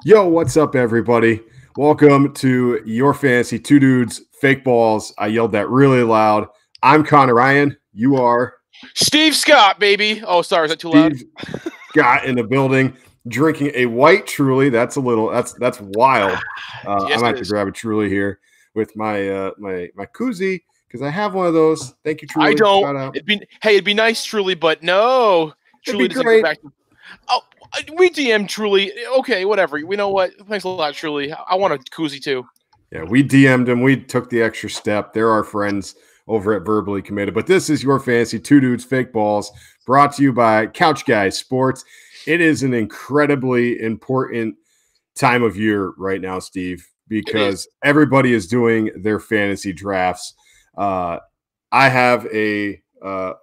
Yo, what's up, everybody? Welcome to Your Fantasy Two Dudes Fake Balls. I yelled that really loud. I'm Connor Ryan. You are Steve Scott, baby. Oh, sorry, is that too loud? Steve Scott in the building, drinking a white Truly. That's wild. I Yes, might it have to is. grab a Truly here with my koozie because I have one of those. Thank you, I Truly. don't. Shout out. It'd be nice, Truly, but no, It'd be Truly doesn't go great. back. Oh, we DM Truly. Okay, whatever. You know what? Thanks a lot, Truly. I want a koozie too. Yeah, we DM'd him. We took the extra step. They're our friends over at Verbally Committed. But this is Your Fantasy Two Dudes Fake Balls, brought to you by Couch Guys Sports. It is an incredibly important time of year right now, Steve, because everybody is doing their fantasy drafts. I have a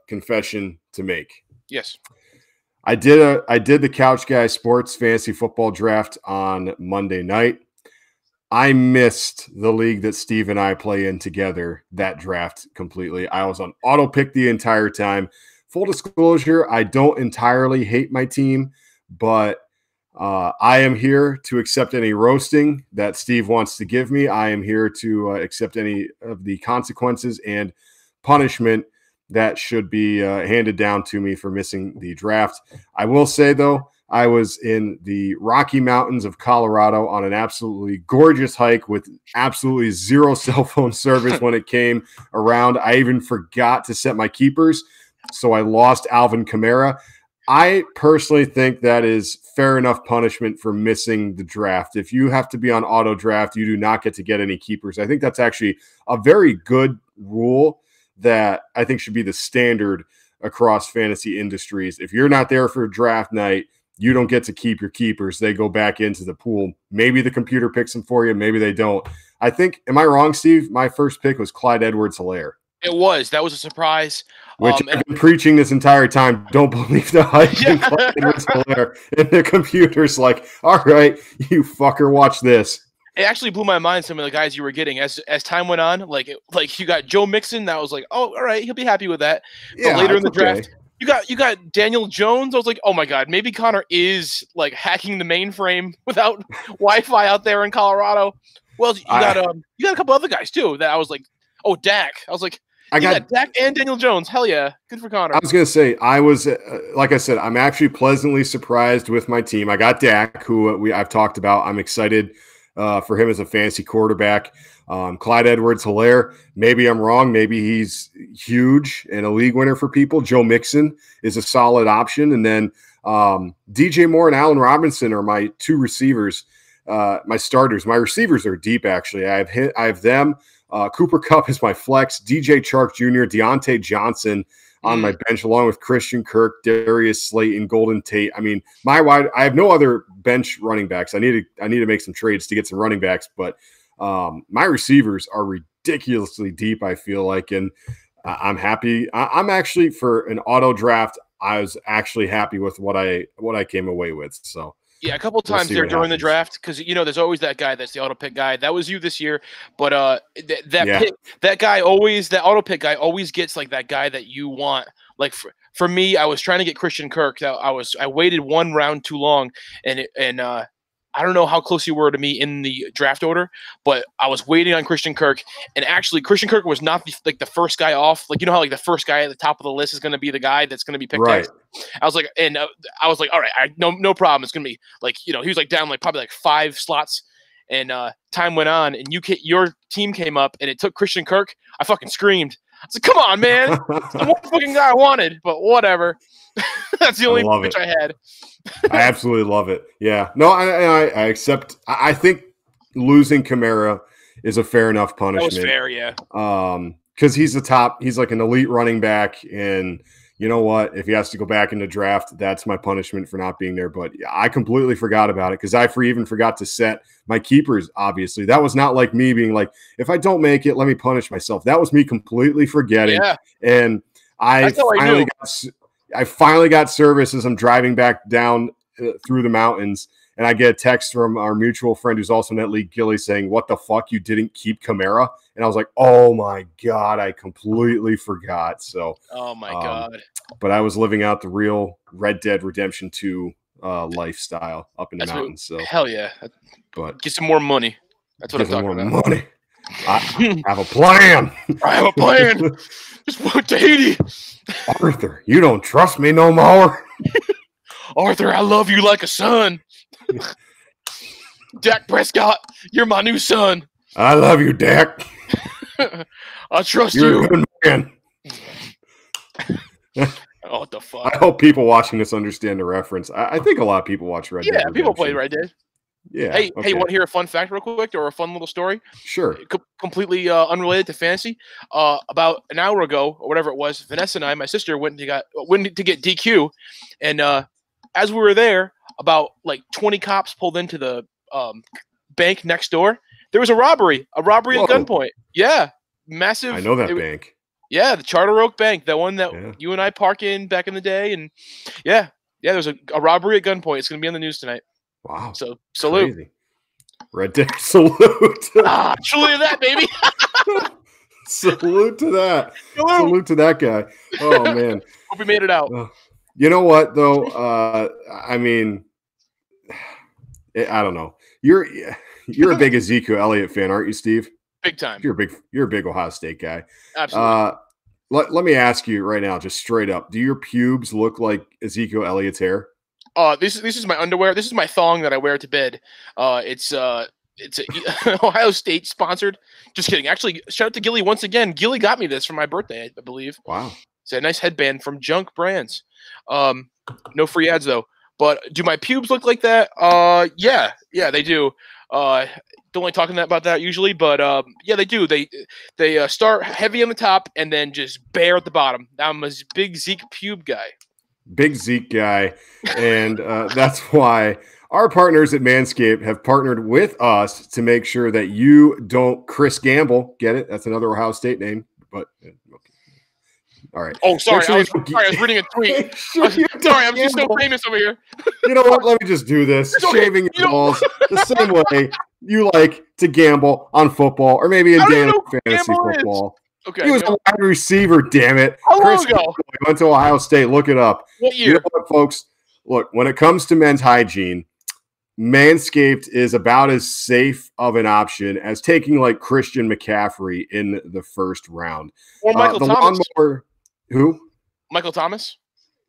confession to make. Yes. I did the Couch Guys Sports fantasy football draft on Monday night. I missed the league that Steve and I play in together, that draft completely. I was on auto pick the entire time. Full disclosure, I don't entirely hate my team, but I am here to accept any roasting that Steve wants to give me. I am here to accept any of the consequences and punishment that should be handed down to me for missing the draft. I will say, though, I was in the Rocky Mountains of Colorado on an absolutely gorgeous hike with absolutely zero cell phone service when it came around. I even forgot to set my keepers, so I lost Alvin Kamara. I personally think that is fair enough punishment for missing the draft. If you have to be on auto draft, you do not get to get any keepers. I think that's actually a very good rule that I think should be the standard across fantasy industries. If you're not there for draft night, you don't get to keep your keepers. They go back into the pool. Maybe the computer picks them for you. Maybe they don't. I think, am I wrong, Steve? My first pick was Clyde Edwards-Helaire. It was. That was a surprise. Which I've been preaching this entire time. Don't believe the hype. Yeah. Clyde Edwards-Helaire. And the computer's like, all right, you fucker, watch this. It actually blew my mind, some of the guys you were getting as time went on. Like you got Joe Mixon. That was like, oh, all right, he'll be happy with that. But Yeah, later in the draft, okay. you got Daniel Jones. I was like, oh my god, maybe Connor is like hacking the mainframe without Wi-Fi out there in Colorado. Well, you got a couple other guys too that I was like, oh, Dak. I was like, I got Dak and Daniel Jones. Hell yeah, good for Connor. I was gonna say I was like I said, I'm actually pleasantly surprised with my team. I got Dak, who I've talked about. I'm excited for him as a fantasy quarterback. Clyde Edwards-Helaire, maybe I'm wrong. Maybe he's huge and a league winner for people. Joe Mixon is a solid option. And then DJ Moore and Allen Robinson are my two receivers, my starters. My receivers are deep, actually. I have them. Cooper Kupp is my flex. DJ Chark Jr., Deontay Johnson on my bench, along with Christian Kirk, Darius Slayton, Golden Tate. I mean, I have no other bench running backs. I need to make some trades to get some running backs, but my receivers are ridiculously deep, I feel like, and I'm happy. I'm actually, for an auto draft, I was actually happy with what I came away with. So yeah, a couple of times there during the draft, because there's always that guy that's the auto pick guy. That was you this year, but that auto pick guy always gets like that guy that you want. Like for me, I was trying to get Christian Kirk. I waited one round too long, and I don't know how close you were to me in the draft order, but I was waiting on Christian Kirk, and actually Christian Kirk was not the first guy off. Like, you know how like the first guy at the top of the list is going to be the guy that's going to be picked right. next? I was like, all right, no problem. It's going to be like, he was like down like probably like 5 slots, and time went on, and your team came up, and it took Christian Kirk. I fucking screamed. I was like, come on, man. It's the one fucking guy I wanted, but whatever. That's the only pitch I had. I absolutely love it. Yeah. No, I accept. I think losing Kamara is a fair enough punishment. That was fair, yeah. Because he's he's like an elite running back, and you know what? If he has to go back into draft, that's my punishment for not being there. But yeah, I completely forgot about it because I even forgot to set my keepers, obviously. That was not like me being like, if I don't make it, let me punish myself. That was me completely forgetting. Yeah. And I finally got service as I'm driving back down through the mountains, and I get a text from our mutual friend who's also in that league, Gilly, saying, what the fuck? You didn't keep Kamara? And I was like, oh my God, I completely forgot. So, oh my God. But I was living out the real Red Dead Redemption 2 lifestyle up in the mountains. So hell yeah. But get some more money. That's what I'm talking about. Money. I have a plan. I have a plan. Just move to Haiti. Arthur, you don't trust me no more. Arthur, I love you like a son. Dak Prescott, you're my new son. I love you, Dak. I trust You're you. a good man. Oh, what the fuck? I hope people watching this understand the reference. I think a lot of people watch Red Dead Redemption. People play Red Dead. Yeah. Hey, want to hear a fun fact real quick or a fun little story? Sure. Completely unrelated to fantasy. About an hour ago or whatever it was, Vanessa and I, my sister, went to get DQ, and as we were there, about like 20 cops pulled into the bank next door. There was a robbery at gunpoint. Yeah, massive. I know that bank. Yeah, the Charter Oak Bank, the one that you and I park in back in the day, and there's a robbery at gunpoint. It's going to be on the news tonight. Wow. So salute. Crazy. Red Dead salute. Truly that, baby. Salute to that. Salute to that guy. Oh man. Hope we made it out. You know what though? I mean, I don't know. You're a big Ezekiel Elliott fan, aren't you, Steve? Big time. You're a big Ohio State guy. Absolutely. Let me ask you right now, just straight up. Do your pubes look like Ezekiel Elliott's hair? This is my underwear. This is my thong that I wear to bed. It's Ohio State sponsored. Just kidding. Actually, shout out to Gilly once again. Gilly got me this for my birthday, I believe. Wow. It's a nice headband from Junk Brands. No free ads though. But do my pubes look like that? Yeah, they do. Don't like talking about that usually, but yeah, they do. They start heavy on the top and then just bare at the bottom. I'm a big Zeke pube guy. Big Zeke guy, and that's why our partners at Manscaped have partnered with us to make sure that you don't Chris Gamble. Get it? That's another Ohio State name, but okay. All right. Oh, sorry. I was reading a tweet. Sorry, I'm just so famous over here. You know what? Let me just do this. Shaving your balls the same way you like to gamble on football, or maybe in daily fantasy football. Okay. He was a wide receiver, damn it. How long ago? He went to Ohio State. Look it up. What year? You know what, folks? Look, when it comes to men's hygiene, Manscaped is about as safe of an option as taking like Christian McCaffrey in the first round. Or Michael Thomas. Who? Michael Thomas?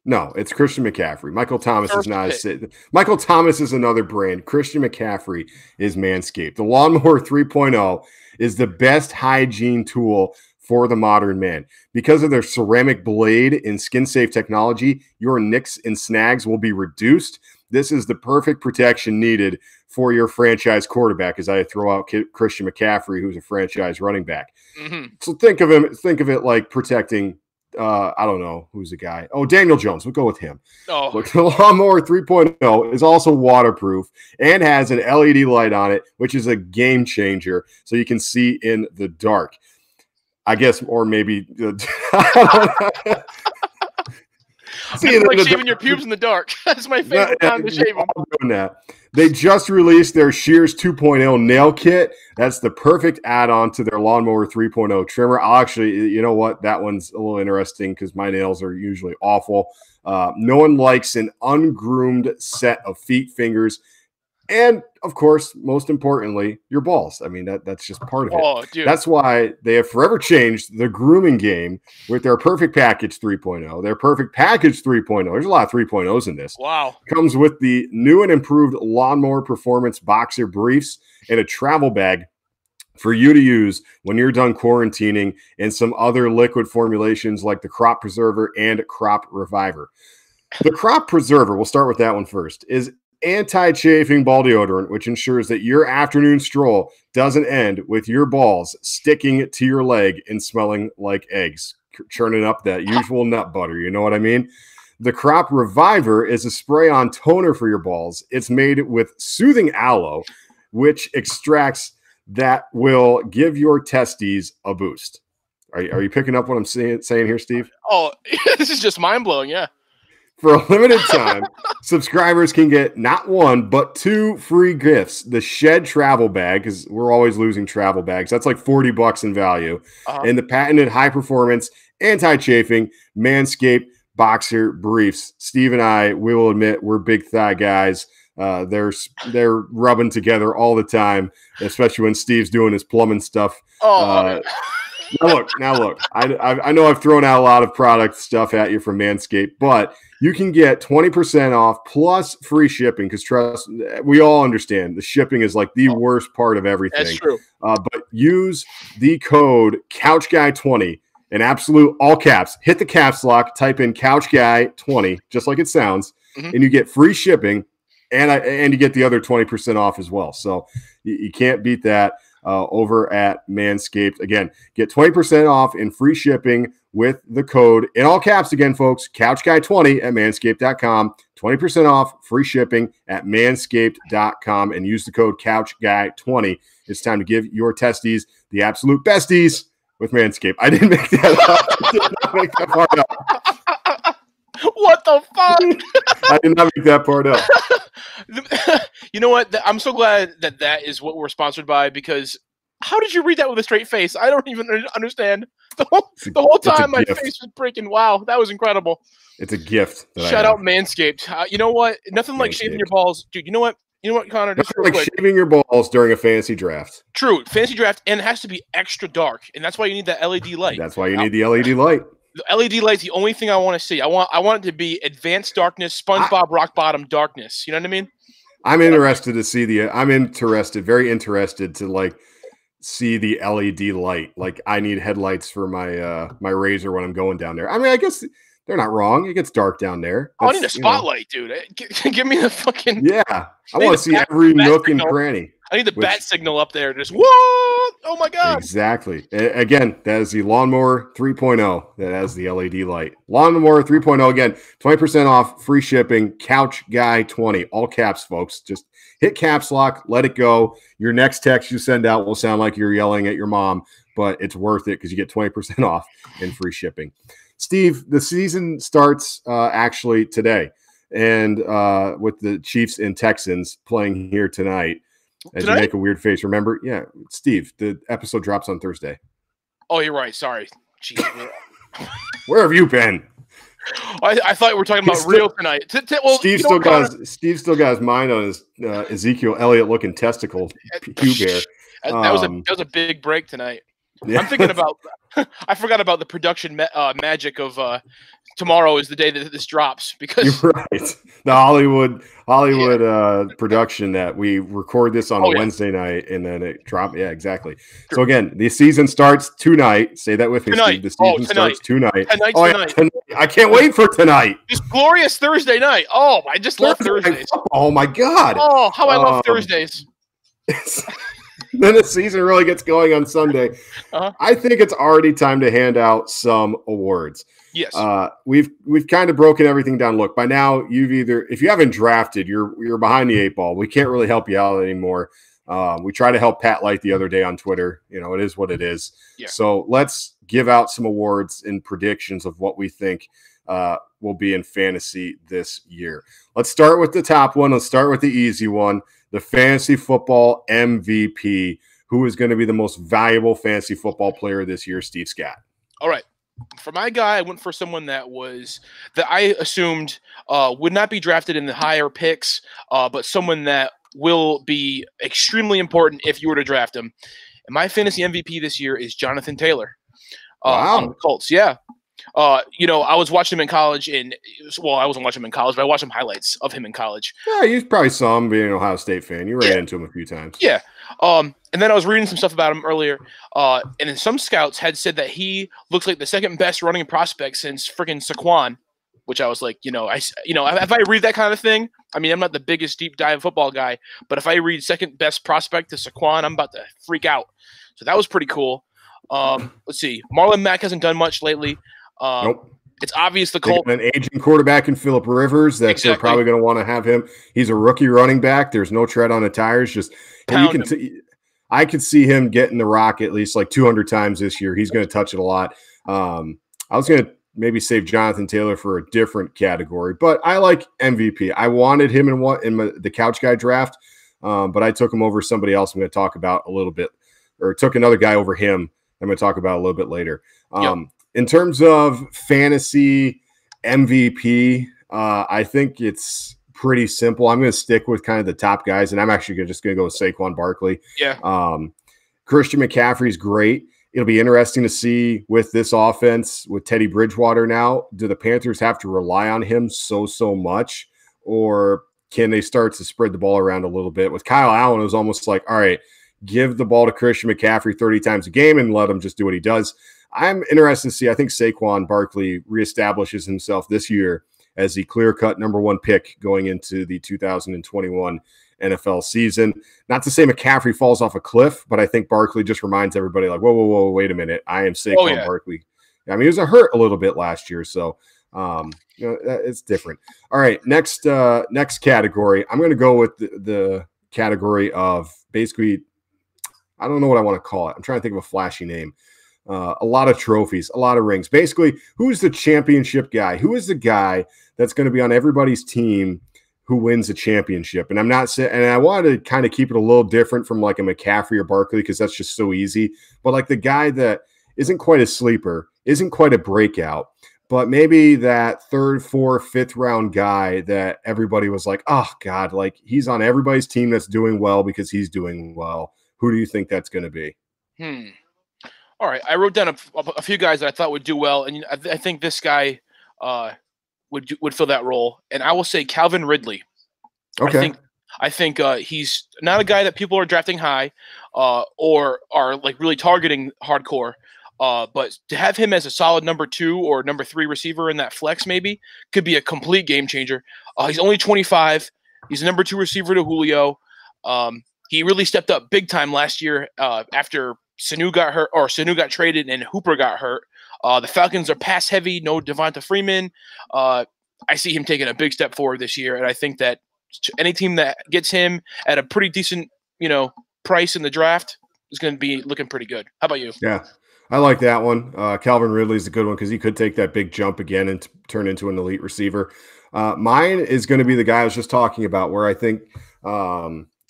No, it's Christian McCaffrey. Michael Thomas is not as safe. Michael Thomas is another brand. Christian McCaffrey is Manscaped. The Lawnmower 3.0 is the best hygiene tool for the modern man. Because of their ceramic blade and skin-safe technology, your nicks and snags will be reduced. This is the perfect protection needed for your franchise quarterback, as I throw out Christian McCaffrey, who's a franchise running back. Mm-hmm. So think of it like protecting, I don't know, who's the guy? Oh, Daniel Jones. We'll go with him. Oh. Look, the Lawnmower 3.0 is also waterproof and has an LED light on it, which is a game changer, so you can see in the dark. I guess, or maybe like shaving your pubes in the dark. That's my favorite time to shave them. Doing that. They just released their Shears 2.0 nail kit. That's the perfect add-on to their Lawnmower 3.0 trimmer. I'll actually, you know what? That one's a little interesting because my nails are usually awful. No one likes an ungroomed set of feet, fingers, and, of course, most importantly, your balls. I mean, that's just part of it. Oh, dude. That's why they have forever changed the grooming game with their Perfect Package 3.0. Their Perfect Package 3.0. There's a lot of 3.0s in this. Wow. Comes with the new and improved Lawnmower Performance Boxer Briefs and a travel bag for you to use when you're done quarantining, and some other liquid formulations like the Crop Preserver and Crop Reviver. The Crop Preserver, we'll start with that one first, is anti-chafing ball deodorant, which ensures that your afternoon stroll doesn't end with your balls sticking to your leg and smelling like eggs, churning up that usual nut butter. You know what I mean? The Crop Reviver is a spray-on toner for your balls. It's made with soothing aloe, which extracts that will give your testes a boost. Are you picking up what I'm saying here, Steve? Oh, this is just mind-blowing, yeah. For a limited time, subscribers can get not one, but 2 free gifts. The Shed travel bag, because we're always losing travel bags. That's like $40 in value. And the patented high-performance, anti-chafing Manscaped boxer briefs. Steve and I, we will admit, we're big thigh guys. They're rubbing together all the time, especially when Steve's doing his plumbing stuff. Now look. I know I've thrown out a lot of product stuff at you from Manscaped, but you can get 20% off plus free shipping because trust, we all understand the shipping is like the worst part of everything. That's true. But use the code CouchGuy20 in absolute all caps. Hit the caps lock, type in CouchGuy20, just like it sounds, and you get free shipping, and you get the other 20% off as well. So you can't beat that over at Manscaped. Again, get 20% off and free shipping with the code, in all caps again, folks, CouchGuy20 at manscaped.com. 20% off, free shipping at manscaped.com, and use the code CouchGuy20. It's time to give your testes the absolute besties with Manscaped. I didn't make that up. I did not make that part up. What the fuck? I did not make that part up. You know what? I'm so glad that is what we're sponsored by, because how did you read that with a straight face? I don't even understand. The whole time my face was breaking. Wow, that was incredible. It's a gift. Shout out Manscaped. You know what? Nothing like shaving your balls. Dude, you know what? Connor? Just like shaving your balls during a fantasy draft. True. Fantasy draft, and it has to be extra dark, and that's why you need that LED light. That's why you need the LED light. The LED light's the only thing I want to see. I want it to be advanced darkness, SpongeBob rock bottom darkness. You know what I mean? I'm interested to see very interested to like see the LED light. Like I need headlights for my my Razor when I'm going down there. I mean, I guess they're not wrong. It gets dark down there. I need a spotlight, dude. Give me the fucking I want to see every nook and cranny. I need the bat signal up there. Just what? Oh my god! Exactly. Again, that is the Lawnmower 3.0. That has the LED light. Lawnmower 3.0. Again, 20% off, free shipping. CouchGuy20, all caps, folks. Just hit caps lock, let it go. Your next text you send out will sound like you're yelling at your mom, but it's worth it because you get 20% off and free shipping. Steve, the season starts actually today, and with the Chiefs and Texans playing here tonight. As you make a weird face, remember? Yeah, Steve, the episode drops on Thursday. Oh, you're right. Sorry. Jeez. Where have you been? I thought we were talking about real tonight. Well, Steve still got his mind on his Ezekiel Elliott looking testicle pube hair. That was a big break tonight. Yeah. I'm thinking about. I forgot about the production magic of tomorrow is the day that this drops, because you're right. The Hollywood production that we record this on a Wednesday night and then it dropped. Yeah, exactly. Sure. So again, the season starts tonight. Say that with me, tonight. Steve. The season starts tonight. Tonight. I can't wait for tonight. This glorious Thursday night. Oh, I just love Thursdays. Oh my god. Oh, how I love Thursdays. Then the season really gets going on Sunday. I think it's already time to hand out some awards. Yes. We've kind of broken everything down. Look, by now if you haven't drafted, you're behind the eight ball. We can't really help you out anymore. We tried to help Pat Light the other day on Twitter. You know, it is what it is. Yeah. So let's give out some awards and predictions of what we think will be in fantasy this year. Let's start with the top one. Let's start with the easy one. The fantasy football MVP. Who is going to be the most valuable fantasy football player this year? Steve Scott. All right. For my guy, I went for someone that I assumed would not be drafted in the higher picks, but someone that will be extremely important if you were to draft him. And my fantasy MVP this year is Jonathan Taylor. On the Colts. Yeah. I was watching him in college, I wasn't watching him in college, but I watched him highlights of him in college. Yeah, you probably saw him being an Ohio State fan. You ran into him a few times. Yeah. And then I was reading some stuff about him earlier, and then some scouts had said that he looks like the second best running prospect since freaking Saquon, which I was like, if I read that kind of thing, I mean, I'm not the biggest deep dive football guy, but if I read second best prospect to Saquon, I'm about to freak out. So that was pretty cool. Let's see. Marlon Mack hasn't done much lately. Nope. It's obvious the Colts. An aging quarterback in Phillip Rivers that they're probably going to want to have him. He's a rookie running back. There's no tread on the tires. I could see him getting the rock at least like 200 times this year. He's going to touch it a lot. I was going to maybe save Jonathan Taylor for a different category, but I like MVP. I wanted him in the Couch Guy draft, but I took him over somebody else I'm going to talk about a little bit, or took another guy over him I'm going to talk about a little bit later. In terms of fantasy MVP, I think it's pretty simple. I'm going to stick with kind of the top guys, and I'm actually just going to go with Saquon Barkley. Yeah. Christian McCaffrey's great. It'll be interesting to see with this offense, with Teddy Bridgewater now, do the Panthers have to rely on him so much, or can they start to spread the ball around a little bit? With Kyle Allen, it was almost like, all right, give the ball to Christian McCaffrey 30 times a game and let him just do what he does. I'm interested to see. I think Saquon Barkley reestablishes himself this year as the clear-cut number one pick going into the 2021 NFL season. Not to say McCaffrey falls off a cliff, but I think Barkley just reminds everybody like, whoa, wait a minute. I am Saquon Barkley. I mean, he was hurt a little bit last year, so it's different. All right, next category. I'm going to go with the category of basically, I don't know what I want to call it. I'm trying to think of a flashy name. A lot of trophies, a lot of rings. Basically, who's the championship guy? Who is the guy that's going to be on everybody's team who wins a championship? And I'm not saying, and I wanted to kind of keep it a little different from like a McCaffrey or Barkley because that's just so easy. But like the guy that isn't quite a sleeper, isn't quite a breakout, but maybe that third, fourth, fifth round guy that everybody was like, oh God, like he's on everybody's team that's doing well because he's doing well. Who do you think that's going to be? All right, I wrote down a few guys that I thought would do well, and I think this guy would fill that role. And I will say Calvin Ridley. Okay. I think he's not a guy that people are drafting high or are like really targeting hardcore. But to have him as a solid number 2 or number 3 receiver in that flex maybe could be a complete game changer. He's only 25. He's a number 2 receiver to Julio. He really stepped up big time last year after Sanu got hurt, or Sanu got traded and Hooper got hurt. The Falcons are pass heavy, no Devonta Freeman. I see him taking a big step forward this year, and I think that any team that gets him at a pretty decent, price in the draft is going to be looking pretty good. How about you? Yeah, I like that one. Calvin Ridley is a good one because he could take that big jump again and turn into an elite receiver. Mine is going to be the guy I was just talking about, where I think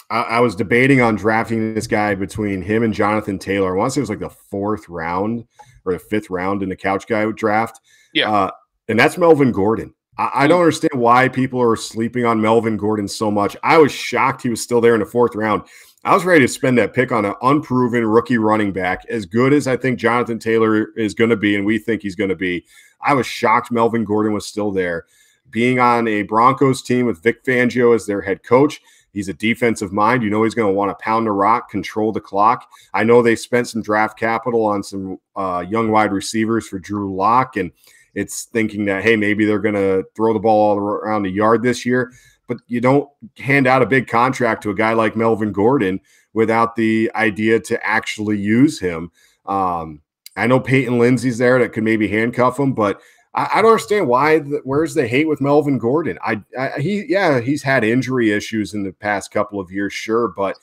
I was debating on drafting this guy between him and Jonathan Taylor. I want to say it was like the 4th round or the 5th round in the couch guy draft. Yeah. And that's Melvin Gordon. I don't understand why people are sleeping on Melvin Gordon so much. I was shocked he was still there in the 4th round. I was ready to spend that pick on an unproven rookie running back, as good as I think Jonathan Taylor is going to be and we think he's going to be. I was shocked Melvin Gordon was still there. Being on a Broncos team with Vic Fangio as their head coach, he's a defensive mind. He's going to want to pound the rock, control the clock. I know they spent some draft capital on some young wide receivers for Drew Lock, and it's thinking that, hey, maybe they're going to throw the ball all around the yard this year. But you don't hand out a big contract to a guy like Melvin Gordon without the idea to actually use him. I know Peyton Lindsey's there that could maybe handcuff him, but I don't understand where's the hate with Melvin Gordon? He's had injury issues in the past couple of years, sure, but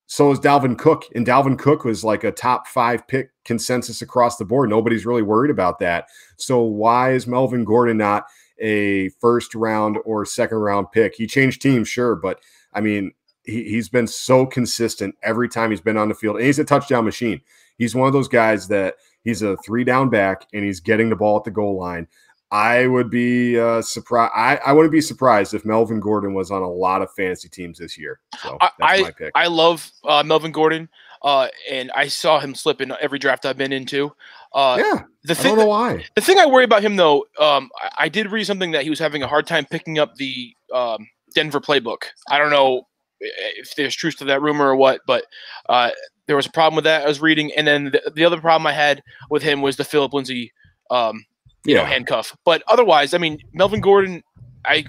so is Dalvin Cook, and Dalvin Cook was like a top 5 pick consensus across the board. Nobody's really worried about that. So why is Melvin Gordon not a 1st round or 2nd round pick? He changed teams, sure, but I mean, he's been so consistent every time he's been on the field, and he's a touchdown machine. He's one of those guys that he's a 3-down back, and he's getting the ball at the goal line. I would be surprised. I wouldn't be surprised if Melvin Gordon was on a lot of fantasy teams this year. So that's my pick. I love Melvin Gordon, and I saw him slip in every draft I've been into. I don't know why. The thing I worry about him, though, I did read something that he was having a hard time picking up the Denver playbook. I don't know if there's truth to that rumor or what, but there was a problem with that I was reading. And then the other problem I had with him was the Philip Lindsay handcuff. But otherwise, I mean, Melvin Gordon, I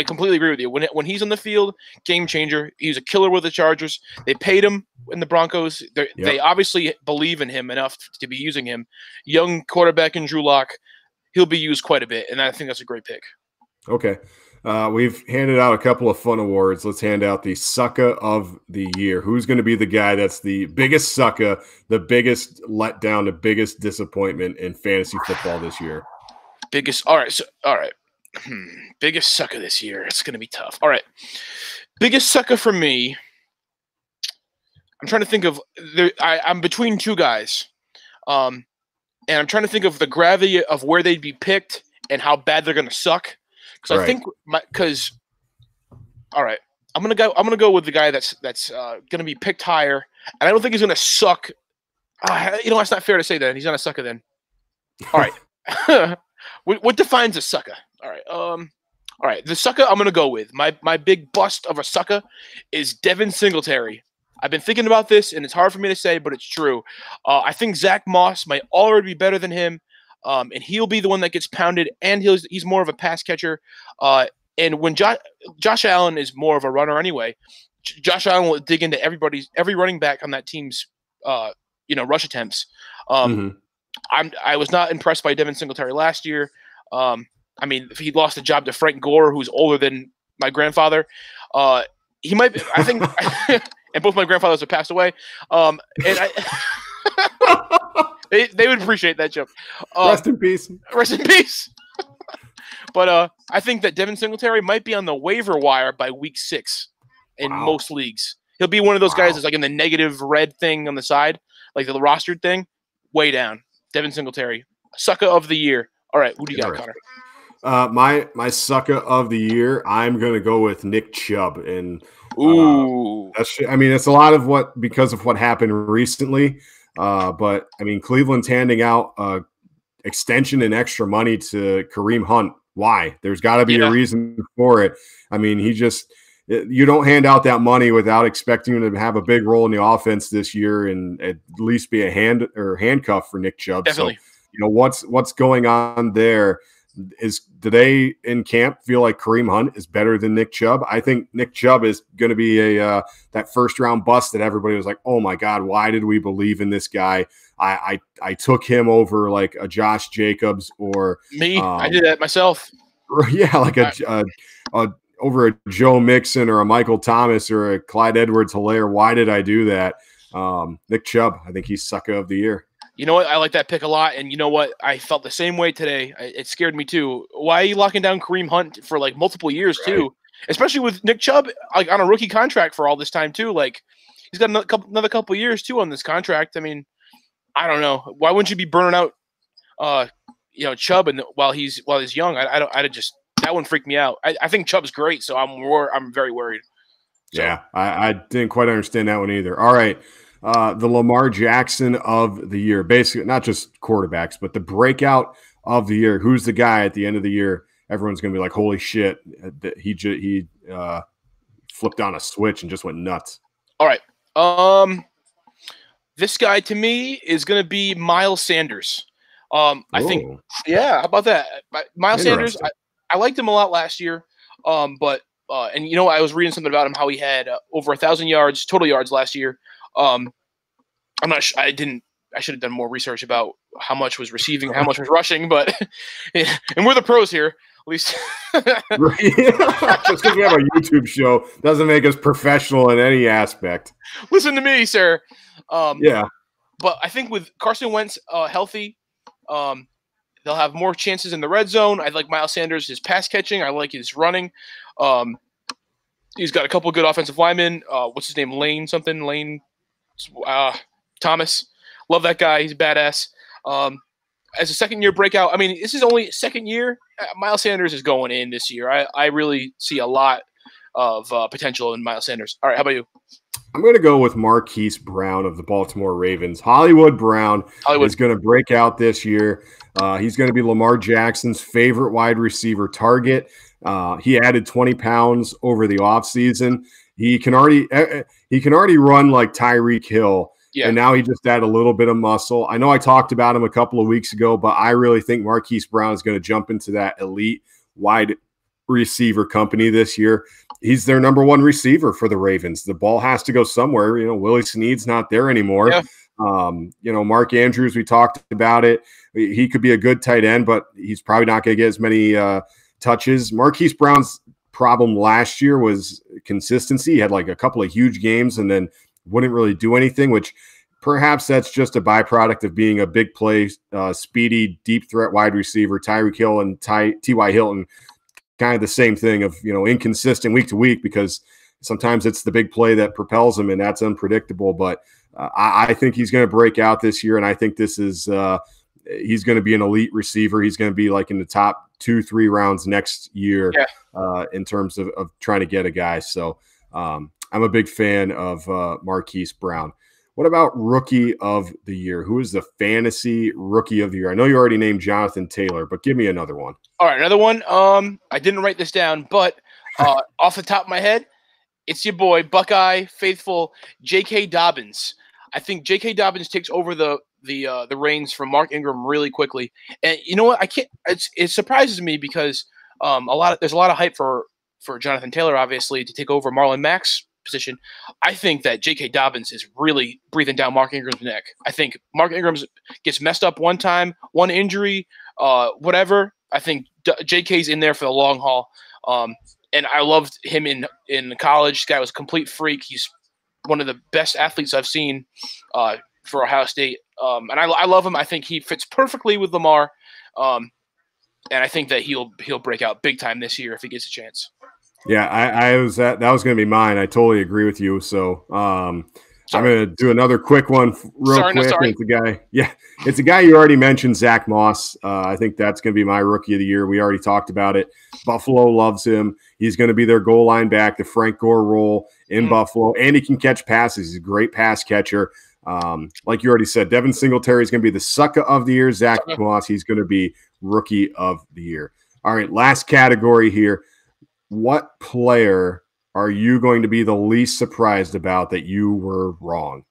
completely agree with you. When he's on the field, game changer. He's a killer with the Chargers. They paid him in the Broncos. They obviously believe in him enough to be using him. Young quarterback in Drew Lock, he'll be used quite a bit, and I think that's a great pick. Okay. We've handed out a couple of fun awards. Let's hand out the Sucker of the Year. Who's going to be the guy that's the biggest sucker, the biggest letdown, the biggest disappointment in fantasy football this year? All right. Biggest sucker this year. It's going to be tough. All right. Biggest sucker for me. I'm trying to think of I'm between 2 guys. And I'm trying to think of the gravity of where they'd be picked and how bad they're going to suck. Because I think all right, I'm gonna go with the guy that's gonna be picked higher, and I don't think he's gonna suck. That's not fair to say that he's not a sucker. Then, all right, what defines a sucker? All right, the sucker I'm gonna go with my big bust of a sucker is Devin Singletary. I've been thinking about this, and it's hard for me to say, but it's true. I think Zach Moss might already be better than him, and he'll be the one that gets pounded, and he's more of a pass catcher. And when Josh Allen is more of a runner anyway, Josh Allen will dig into every running back on that team's rush attempts. I was not impressed by Devin Singletary last year. I mean, he lost the job to Frank Gore, who's older than my grandfather. He might be, I think, and both my grandfathers have passed away. And they would appreciate that joke. Rest in peace. Rest in peace. But I think that Devin Singletary might be on the waiver wire by week 6 in most leagues. He'll be one of those guys that's like in the negative red thing on the side, like the rostered thing, way down. Devin Singletary, sucker of the year. All right, who do you got, Connor? My sucker of the year, I'm going to go with Nick Chubb. And it's a lot of because of what happened recently. But I mean, Cleveland's handing out extension and extra money to Kareem Hunt. Why? There's got to be a reason for it. I mean, you don't hand out that money without expecting him to have a big role in the offense this year and at least be a handcuff for Nick Chubb. Definitely. So, what's going on there? Do they in camp feel like Kareem Hunt is better than Nick Chubb? I think Nick Chubb is going to be that first round bust that everybody was like, oh my God, why did we believe in this guy? I took him over like a Josh Jacobs or me. I did that myself. Yeah, like over a Joe Mixon or a Michael Thomas or a Clyde Edwards-Helaire. Why did I do that? Nick Chubb, I think he's sucker of the year. You know what? I like that pick a lot. And you know what? I felt the same way today. It scared me too. Why are you locking down Kareem Hunt for like multiple years too? Especially with Nick Chubb like on a rookie contract for all this time too. Like he's got another couple years too on this contract. I mean, I don't know. Why wouldn't you be burning out, Chubb while he's young? That one freaked me out. I think Chubb's great, so I'm very worried. So. Yeah, I didn't quite understand that one either. All right. The Lamar Jackson of the year, basically not just quarterbacks, but the breakout of the year. Who's the guy at the end of the year? Everyone's going to be like, holy shit, he flipped on a switch and just went nuts. All right. This guy to me is going to be Miles Sanders. I think, how about that? Miles Sanders, I liked him a lot last year. But I was reading something about him, how he had over 1,000 yards, total yards last year. I'm not sure. I should have done more research about how much was receiving, how much was rushing, but and we're the pros here, at least. Just because we have a YouTube show doesn't make us professional in any aspect. Listen to me, sir. Yeah. But I think with Carson Wentz healthy, they'll have more chances in the red zone. I like Miles Sanders, his pass catching. I like his running. He's got a couple of good offensive linemen. What's his name? Lane Thomas. Love that guy. He's badass. As a second-year breakout, I mean, this is only second year. Miles Sanders is going in this year. I really see a lot of potential in Miles Sanders. All right, how about you? I'm going to go with Marquise Brown of the Baltimore Ravens. Hollywood Brown is going to break out this year. He's going to be Lamar Jackson's favorite wide receiver target. He added 20 pounds over the offseason. He can already run like Tyreek Hill. Yeah. And now he just added a little bit of muscle. I know I talked about him a couple of weeks ago, but I really think Marquise Brown is going to jump into that elite wide receiver company this year. He's their number one receiver for the Ravens. The ball has to go somewhere. Willie Snead's not there anymore. Yeah. Mark Andrews, we talked about it. He could be a good tight end, but he's probably not going to get as many touches. Marquise Brown's problem last year was consistency. He had like a couple of huge games and then wouldn't really do anything, which perhaps that's just a byproduct of being a big play, speedy, deep threat wide receiver. Tyreek Hill and T.Y. Hilton, kind of the same thing of, inconsistent week to week because sometimes it's the big play that propels him and that's unpredictable. But I think he's going to break out this year. And I think this is he's going to be an elite receiver. He's going to be like in the top 2-3 rounds next year Yeah. in terms of trying to get a guy. So I'm a big fan of Marquise Brown. What about rookie of the year? Who is the fantasy rookie of the year? I know you already named Jonathan Taylor, but give me another one. All right, another one. I didn't write this down, but off the top of my head, it's your boy Buckeye faithful J.K. Dobbins. I think J.K. Dobbins takes over the reins from Mark Ingram really quickly, and you know what? I can't. It surprises me because there's a lot of hype for Jonathan Taylor, obviously, to take over Marlon Mack's position. I think that J.K. Dobbins is really breathing down Mark Ingram's neck. I think Mark Ingram gets messed up one time, one injury, whatever. I think J.K.'s in there for the long haul. And I loved him in college. This guy was a complete freak. He's one of the best athletes I've seen for Ohio State. And I love him. I think he fits perfectly with Lamar. And I think that he'll break out big time this year if he gets a chance. Yeah, that was going to be mine. I totally agree with you. So I'm going to do another quick one real quick. It's a guy. Yeah, it's a guy you already mentioned, Zach Moss. I think that's going to be my rookie of the year. We already talked about it. Buffalo loves him. He's going to be their goal line back, the Frank Gore role in Buffalo, and he can catch passes. He's a great pass catcher. Like you already said, Devin Singletary is going to be the sucker of the year. Zach Moss, he's going to be rookie of the year. All right, last category here. What player are you going to be the least surprised about that you were wrong?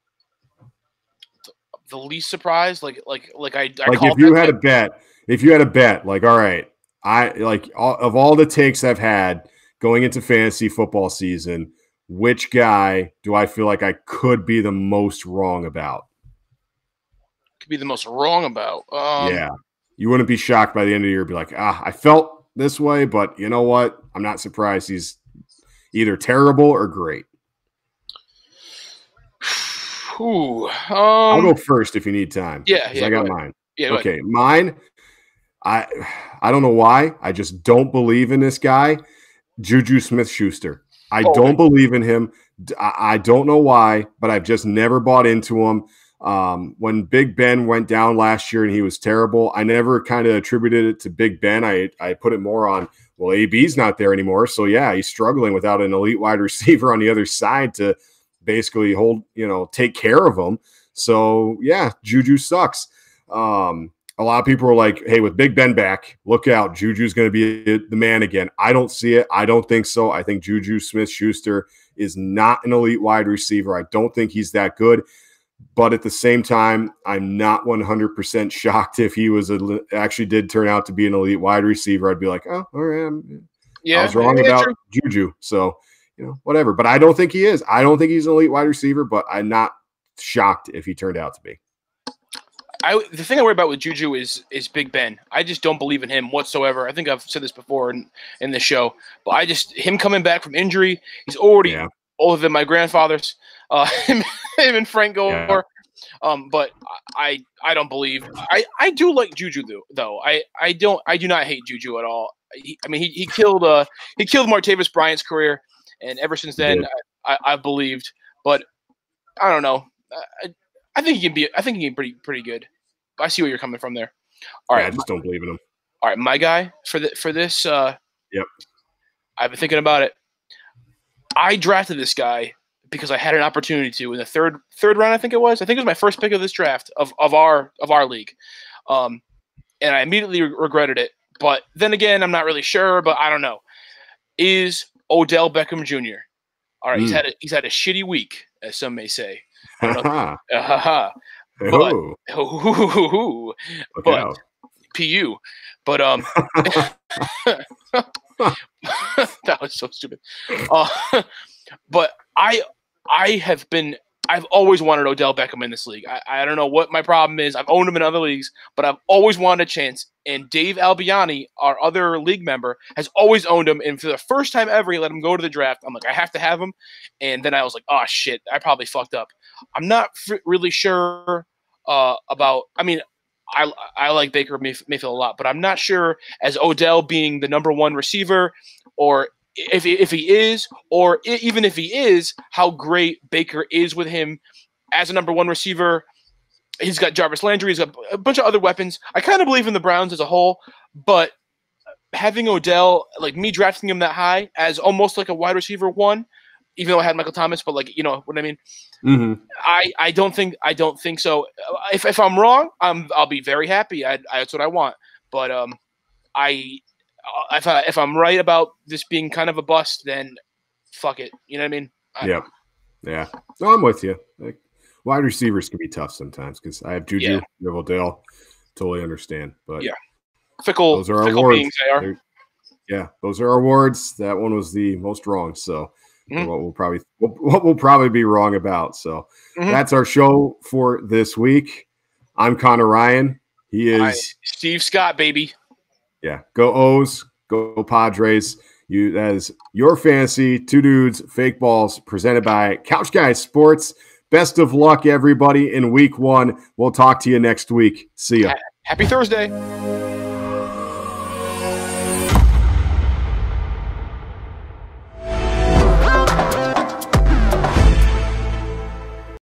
The least surprised, like if you had a bet, like, all right, of all the takes I've had going into fantasy football season, which guy do I feel like I could be the most wrong about? Could be the most wrong about. Yeah, you wouldn't be shocked by the end of the year. Be like, I felt this way, but you know what? I'm not surprised. He's either terrible or great. I'll go first if you need time. Yeah, I got mine. Yeah, okay, mine. I don't know why. I just don't believe in this guy, Juju Smith-Schuster. I don't believe in him. I don't know why, but I've just never bought into him. When Big Ben went down last year and he was terrible, I never kind of attributed it to Big Ben. I put it more on, well, AB's not there anymore. So yeah, he's struggling without an elite wide receiver on the other side to basically take care of him. So yeah, Juju sucks. A lot of people are like, hey, with Big Ben back, look out. Juju's going to be the man again. I don't see it. I don't think so. I think Juju Smith-Schuster is not an elite wide receiver. I don't think he's that good. But at the same time, I'm not 100% shocked if he actually did turn out to be an elite wide receiver. I'd be like, oh, all right. I was wrong about Juju. So, whatever. But I don't think he is. I don't think he's an elite wide receiver, but I'm not shocked if he turned out to be. The thing I worry about with Juju is Big Ben. I just don't believe in him whatsoever. I think I've said this before in the show, but him coming back from injury, he's already older than my grandfathers. Him and Frank Gore. Yeah. But I don't believe. I do like Juju though. I do not hate Juju at all. He killed Martavis Bryant's career, and ever since then I've believed. But I don't know. I think he can be pretty good. I see where you're coming from there. All right, I just don't believe in him. All right, my guy for this. Yep. I've been thinking about it. I drafted this guy because I had an opportunity to in the third round. I think it was my first pick of this draft of our league, and I immediately regretted it. But then again, I'm not really sure. But I don't know. Is Odell Beckham Jr. All right, he's had a shitty week, as some may say. But PU. But that was so stupid. But I've always wanted Odell Beckham in this league. I don't know what my problem is. I've owned him in other leagues, but I've always wanted a chance. And Dave Albiani, our other league member, has always owned him. And for the first time ever, he let him go to the draft. I'm like, I have to have him. And then I was like, oh, shit, I probably fucked up. I'm not really sure about – I mean, I like Baker Mayfield a lot, but I'm not sure as Odell being the number one receiver or – if he is, or even if he is, how great Baker is with him as a number one receiver. He's got Jarvis Landry. He's got a bunch of other weapons. I kind of believe in the Browns as a whole, but having Odell, like me drafting him that high as almost like a wide receiver 1, even though I had Michael Thomas, but like, you know what I mean? Mm-hmm. I don't think so. If I'm wrong, I'll be very happy. That's what I want. But if I'm right about this being kind of a bust, then fuck it. You know what I mean? Yeah. No, I'm with you. Like, wide receivers can be tough sometimes because I have Juju, you have Odell. Totally understand, but fickle. Those are fickle awards. Beings they are. Those are awards. That one was the most wrong. So what we'll probably be wrong about. So that's our show for this week. I'm Connor Ryan. He is Steve Scott, baby. Yeah, go O's, go Padres. That is your fantasy. Two dudes, fake balls, presented by Couch Guys Sports. Best of luck, everybody, in week 1. We'll talk to you next week. See ya. Happy Thursday.